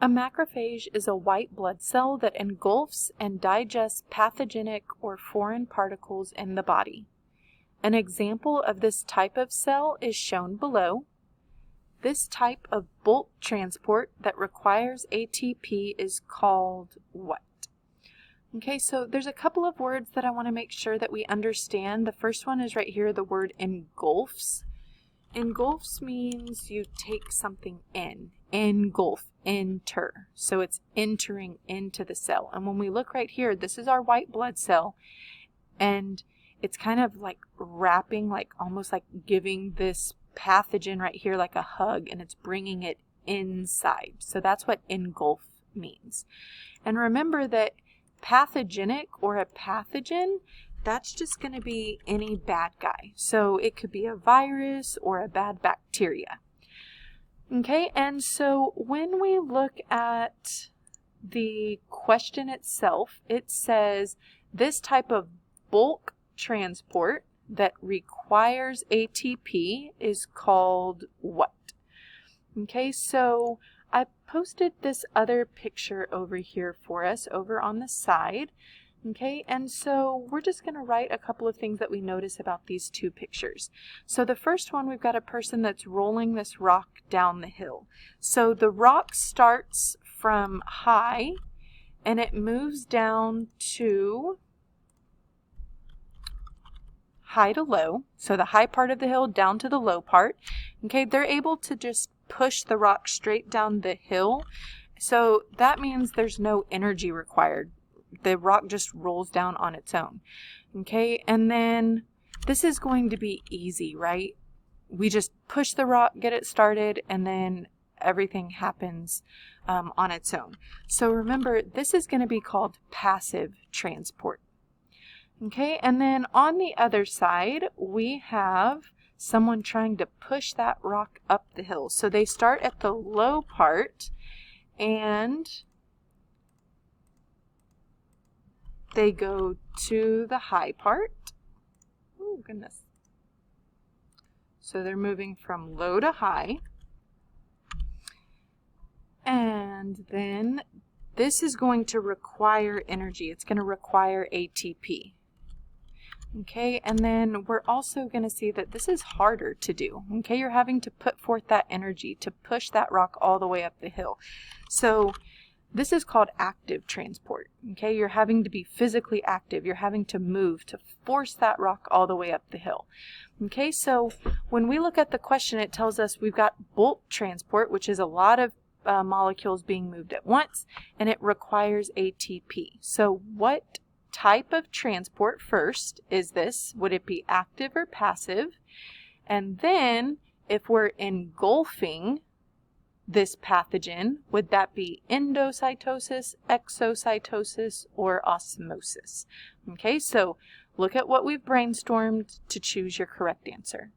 A macrophage is a white blood cell that engulfs and digests pathogenic or foreign particles in the body. An example of this type of cell is shown below. This type of bulk transport that requires ATP is called what? Okay, so there's a couple of words that I want to make sure that we understand. The first one is right here, the word engulfs. Engulfs means you take something in. Engulf, enter. So it's entering into the cell. And when we look right here, this is our white blood cell. And it's kind of like wrapping, like almost like giving this pathogen right here like a hug, and it's bringing it inside. So that's what engulf means. And remember that pathogenic or a pathogen, that's just going to be any bad guy. So it could be a virus or a bad bacteria. Okay, and so when we look at the question itself, it says this type of bulk transport that requires ATP is called what? Okay, so I posted this other picture over here for us over on the side. Okay, and so we're just going to write a couple of things that we notice about these two pictures. So the first one, we've got a person that's rolling this rock down the hill. So the rock starts from high and it moves down to high to low. So the high part of the hill down to the low part. Okay, they're able to just push the rock straight down the hill. So that means there's no energy required. The rock just rolls down on its own. Okay, and then this is going to be easy, right? We just push the rock, get it started, and then everything happens on its own. So remember, this is going to be called passive transport. Okay, and then on the other side, we have someone trying to push that rock up the hill. So they start at the low part and they go to the high part. Oh, goodness. So they're moving from low to high. And then this is going to require energy. It's going to require ATP. Okay, and then we're also going to see that this is harder to do. Okay, you're having to put forth that energy to push that rock all the way up the hill. So this is called active transport. Okay, you're having to be physically active. You're having to move to force that rock all the way up the hill. Okay, so when we look at the question, it tells us we've got bulk transport, which is a lot of molecules being moved at once, and it requires ATP. So what type of transport first is this? Would it be active or passive? And then if we're engulfing this pathogen, would that be endocytosis, exocytosis, or osmosis? Okay, so look at what we've brainstormed to choose your correct answer.